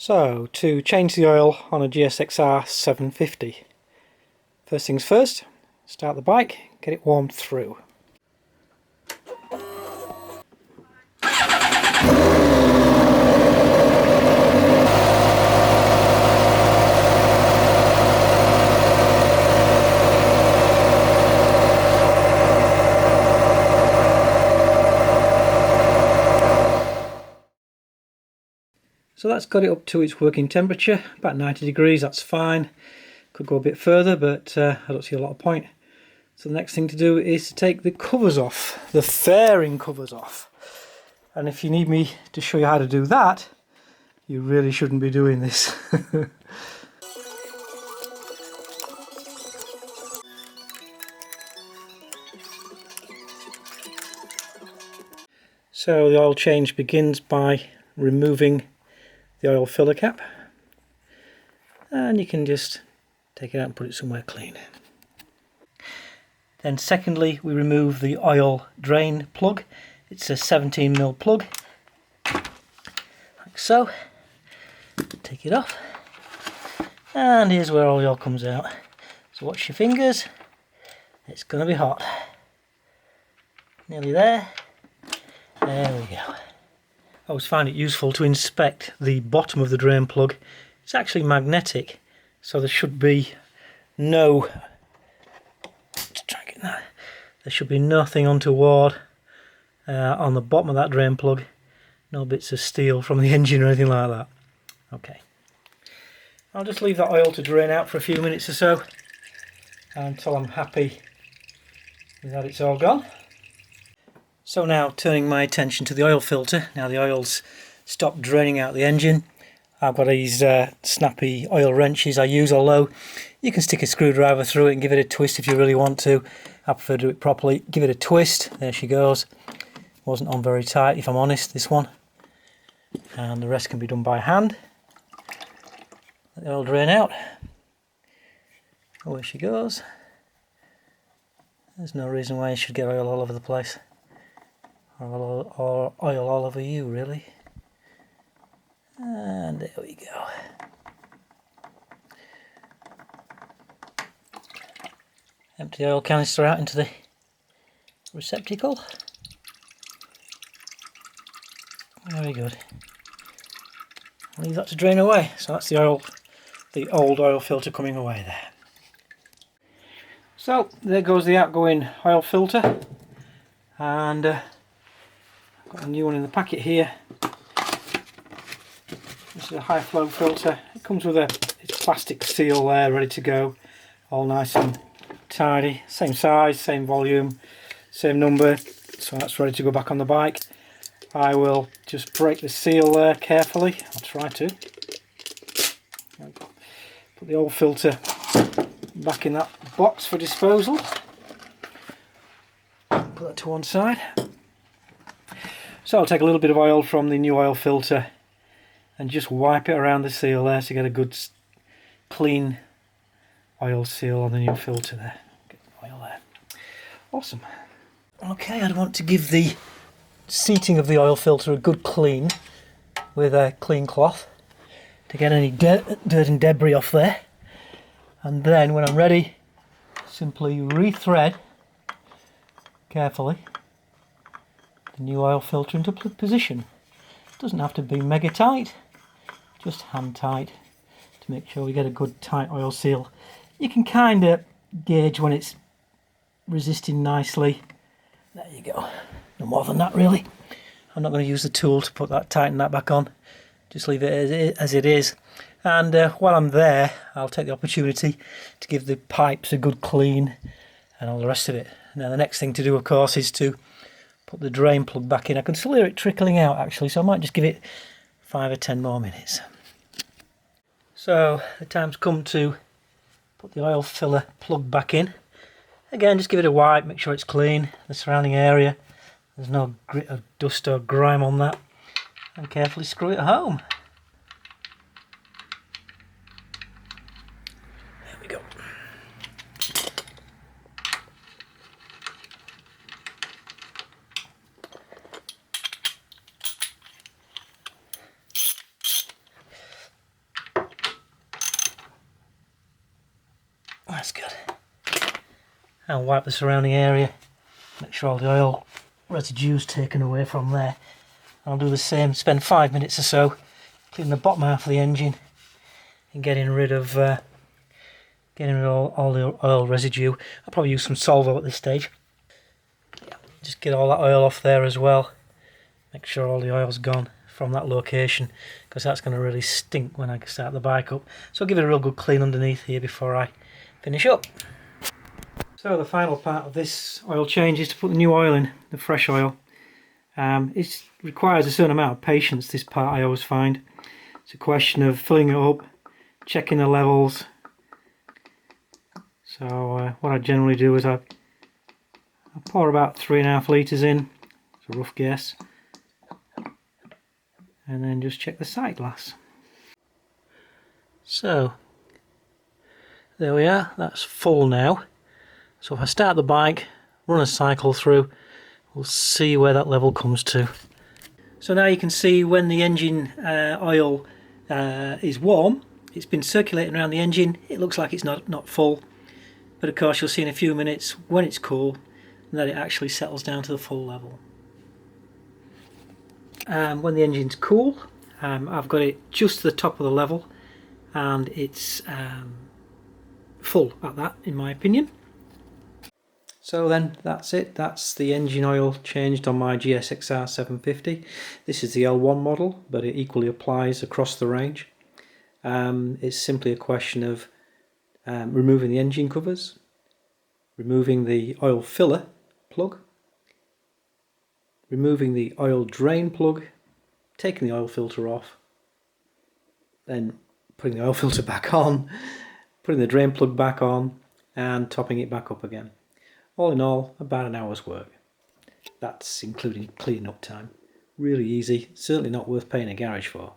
So, to change the oil on a GSXR 750, first things first, start the bike, get it warmed through. So that's got it up to its working temperature, about 90 degrees, that's fine. Could go a bit further, but I don't see a lot of point. So the next thing to do is to take the covers off, the fairing covers off. And if you need me to show you how to do that, you really shouldn't be doing this. So the oil change begins by removing the oil filler cap, and you can just take it out and put it somewhere clean. Then secondly, we remove the oil drain plug. It's a 17mm plug, like so. Take it off, and here's where all the oil comes out. So watch your fingers, it's going to be hot. Nearly there. There we go. I always find it useful to inspect the bottom of the drain plug. It's actually magnetic, so there should be no, there should be nothing untoward on the bottom of that drain plug. No bits of steel from the engine or anything like that. Okay, I'll just leave that oil to drain out for a few minutes or so until I'm happy with that it's all gone. So now turning my attention to the oil filter. Now the oil's stopped draining out the engine. I've got these snappy oil wrenches I use, although you can stick a screwdriver through it and give it a twist if you really want to. I prefer to do it properly. Give it a twist. There she goes. Wasn't on very tight, if I'm honest, this one. And the rest can be done by hand. Let the oil drain out. Away she goes. There's no reason why you should get oil all over the place. Or oil all over you, really. And there we go. Empty the oil canister out into the receptacle. Very good. Leave that to drain away. So that's the old oil filter coming away there. So there goes the outgoing oil filter, and I've got a new one in the packet here. This is a high flow filter. It comes with its plastic seal there, ready to go, all nice and tidy. Same size, same volume, same number, so that's ready to go back on the bike. I will just break the seal there carefully. I'll try to. Put the old filter back in that box for disposal. Put that to one side. So I'll take a little bit of oil from the new oil filter and just wipe it around the seal there to get a good clean oil seal on the new filter there. Get the oil there. Awesome. Okay, I'd want to give the seating of the oil filter a good clean with a clean cloth to get any dirt and debris off there. And then when I'm ready, simply rethread carefully the new oil filter into position. It doesn't have to be mega tight, just hand tight to make sure we get a good tight oil seal. You can kind of gauge when it's resisting nicely. There you go. No more than that really. I'm not going to use the tool to put that, tighten that back on. Just leave it as it is. And while I'm there, I'll take the opportunity to give the pipes a good clean and all the rest of it. Now the next thing to do, of course, is to put the drain plug back in. I can still hear it trickling out actually, so I might just give it 5 or 10 more minutes. So the time's come to put the oil filler plug back in. Again, just give it a wipe, make sure it's clean, the surrounding area. There's no grit or dust or grime on that. And carefully screw it home. There we go. That's good. I'll wipe the surrounding area, make sure all the oil residue's taken away from there. I'll do the same, spend 5 minutes or so cleaning the bottom half of the engine and getting rid of all the oil residue. I'll probably use some Solvo at this stage. Just get all that oil off there as well. Make sure all the oil's gone from that location, because that's going to really stink when I start the bike up. So I'll give it a real good clean underneath here before I finish up. So the final part of this oil change is to put the new oil in, the fresh oil. It requires a certain amount of patience, this part, I always find. It's a question of filling it up, checking the levels. So what I generally do is I pour about 3.5 litres in, it's a rough guess, and then just check the sight glass. So there we are, that's full now. So if I start the bike, run a cycle through, we'll see where that level comes to. So now you can see when the engine oil is warm, it's been circulating around the engine, it looks like it's not full, but of course you'll see in a few minutes when it's cool that it actually settles down to the full level. When the engine's cool, I've got it just to the top of the level, and it's full at that, in my opinion. So then that's it, that's the engine oil changed on my GSXR 750. This is the L1 model, but it equally applies across the range. It's simply a question of removing the engine covers, removing the oil filler plug, removing the oil drain plug, taking the oil filter off, then putting the oil filter back on, putting the drain plug back on, and topping it back up again. All in all, about an hour's work. That's including cleaning up time. Really easy, certainly not worth paying a garage for.